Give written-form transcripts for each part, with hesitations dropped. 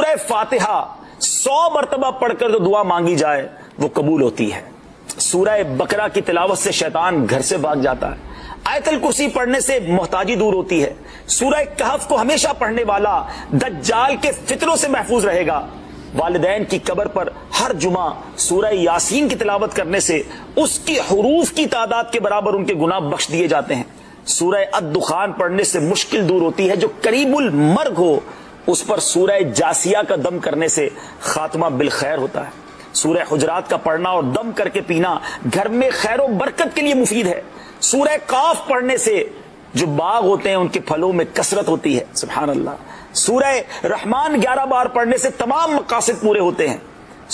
سورہ فاتحہ 100 مرتبہ پڑھ کر جو دعا مانگی جائے وہ قبول ہوتی ہے. سورہ بقرہ کی تلاوت سے شیطان گھر سے بھاگ جاتا ہے. آیت الکرسی پڑھنے سے محتاجی دور ہوتی ہے. سورہ کہف کو ہمیشہ پڑھنے والا دجال کے فتنوں سے محفوظ رہے گا. والدین کی قبر پر ہر جمعہ سورہ یاسین کی تلاوت کرنے سے اس کی حروف کی تعداد کے برابر ان کے گناہ بخش دیے جاتے ہیں. سورہ الدخان پڑھنے سے مشکل دور ہوتی ہے. جو قریب المرگ ہو اس پر سورہ جاسیہ کا دم کرنے سے خاتمہ بالخیر ہوتا ہے. سورہ حجرات کا پڑھنا اور دم کر کے پینا گھر میں خیر و برکت کے لیے مفید ہے. سورہ قاف پڑھنے سے جو باغ ہوتے ہیں ان کے پھلوں میں کثرت ہوتی ہے. سبحان اللہ. سورہ رحمان 11 بار پڑھنے سے تمام مقاصد پورے ہوتے ہیں.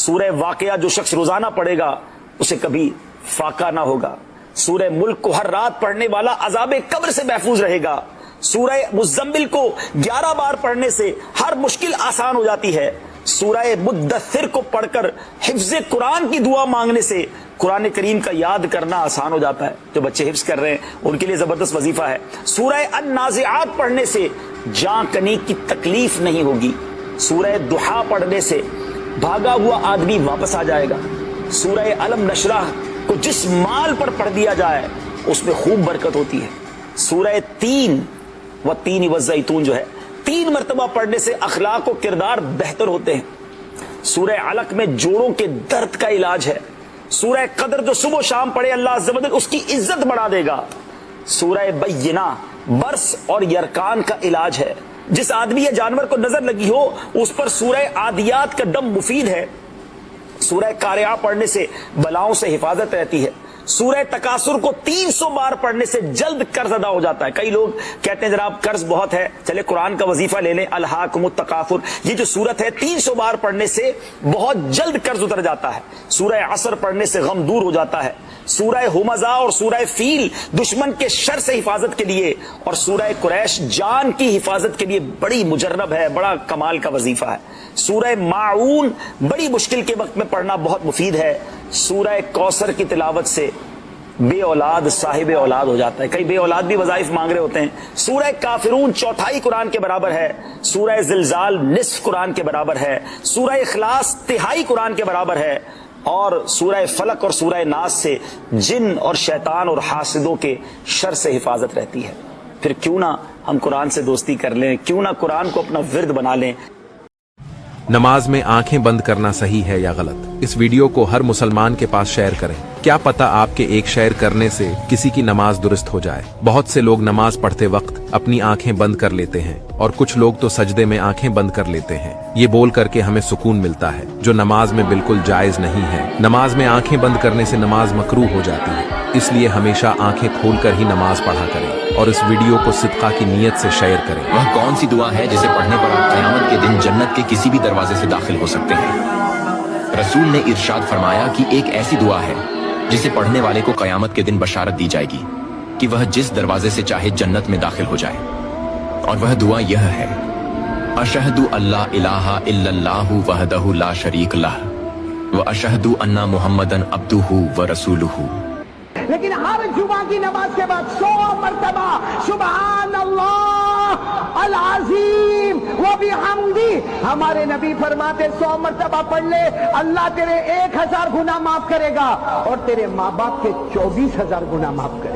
سورہ واقعہ جو شخص روزانہ پڑھے گا اسے کبھی فاقہ نہ ہوگا. سورہ ملک کو ہر رات پڑھنے والا عذاب قبر سے محفوظ رہے گا. سورہ مزمل کو 11 بار پڑھنے سے ہر مشکل آسان ہو جاتی ہے. سورہ مدثر کو پڑھ کر حفظ قرآن کی دعا مانگنے سے قرآن کریم کا یاد کرنا آسان ہو جاتا ہے. جو بچے حفظ کر رہے ہیں ان کے لیے زبردست وظیفہ ہے. سورہ النازعات پڑھنے سے جاں کنی کی تکلیف نہیں ہوگی. سورہ دحا پڑھنے سے بھاگا ہوا آدمی واپس آ جائے گا. سورہ علم نشرح کو جس مال پر پڑھ دیا جائے اس میں خوب برکت ہوتی ہے. سورہ تین والزیتون جو ہے 3 مرتبہ پڑھنے سے اخلاق و کردار بہتر ہوتے ہیں. سورہ علق میں جوڑوں کے درد کا علاج ہے. سورہ قدر جو صبح و شام پڑھے اللہ عز و جل اس کی عزت بڑھا دے گا. سورہ بینہ برس اور یرکان کا علاج ہے. جس آدمی یا جانور کو نظر لگی ہو اس پر سورہ عادیات کا دم مفید ہے. سورہ قارعہ پڑھنے سے بلاؤں سے حفاظت رہتی ہے. سورہ تکاثر کو 300 بار پڑھنے سے جلد قرض ادا ہو جاتا ہے. کئی لوگ کہتے ہیں جناب قرض بہت ہے چلے قرآن کا وظیفہ لے لیں. الہاکم التکاثر یہ جو سورت ہے 300 بار پڑھنے سے بہت جلد قرض اتر جاتا ہے. سورہ عصر پڑھنے سے غم دور ہو جاتا ہے. سورہ ہمزہ اور سورہ فیل دشمن کے شر سے حفاظت کے لیے اور سورہ قریش جان کی حفاظت کے لیے بڑی مجرب ہے, بڑا کمال کا وظیفہ ہے. سورہ معون بڑی مشکل کے وقت میں پڑھنا بہت مفید ہے. سورہ کوثر کی تلاوت سے بے اولاد صاحب اولاد ہو جاتا ہے. کئی بے اولاد بھی وظائف مانگ رہے ہوتے ہیں. سورہ کافرون 1/4 قرآن کے برابر ہے. سورہ زلزال نصف قرآن کے برابر ہے. سورہ اخلاص 1/3 قرآن کے برابر ہے. اور سورہ فلق اور سورہ ناس سے جن اور شیطان اور حاسدوں کے شر سے حفاظت رہتی ہے. پھر کیوں نہ ہم قرآن سے دوستی کر لیں, کیوں نہ قرآن کو اپنا ورد بنا لیں. نماز میں آنکھیں بند کرنا صحیح ہے یا غلط؟ اس ویڈیو کو ہر مسلمان کے پاس شیئر کریں. کیا پتہ آپ کے ایک شیئر کرنے سے کسی کی نماز درست ہو جائے. بہت سے لوگ نماز پڑھتے وقت اپنی آنکھیں بند کر لیتے ہیں اور کچھ لوگ تو سجدے میں آنکھیں بند کر لیتے ہیں. یہ بول کر کے ہمیں سکون ملتا ہے جو نماز میں بالکل جائز نہیں ہے. نماز میں آنکھیں بند کرنے سے نماز مکروہ ہو جاتی ہے. اس لیے ہمیشہ آنکھیں کھول کر ہی نماز پڑھا کریں اور اس ویڈیو کو صدقہ کی نیت سے شیئر کریں. وہ کون سی دعا ہے جسے پڑھنے پر آپ قیامت کے دن جنت کے کسی بھی دروازے سے داخل ہو سکتے ہیں؟ رسول نے ارشاد فرمایا کہ ایک ایسی دعا ہے جسے پڑھنے والے کو قیامت کے دن بشارت دی جائے گی کہ وہ جس دروازے سے چاہے جنت میں داخل ہو جائے. اور وہ دعا یہ ہے: اشہد اللہ الہ الا اللہ وحدہ لا شریک لہ واشہد ان محمدً عبدہ ورسولہ. لیکن ہر جمعہ کی نماز کے بعد 100 مرتبہ سبحان اللہ العظیم و بحمدہ. ہمارے نبی فرماتے 100 مرتبہ پڑھ لے اللہ تیرے 1000 گناہ معاف کرے گا اور تیرے ماں باپ کے 24000 گناہ معاف کرے گا.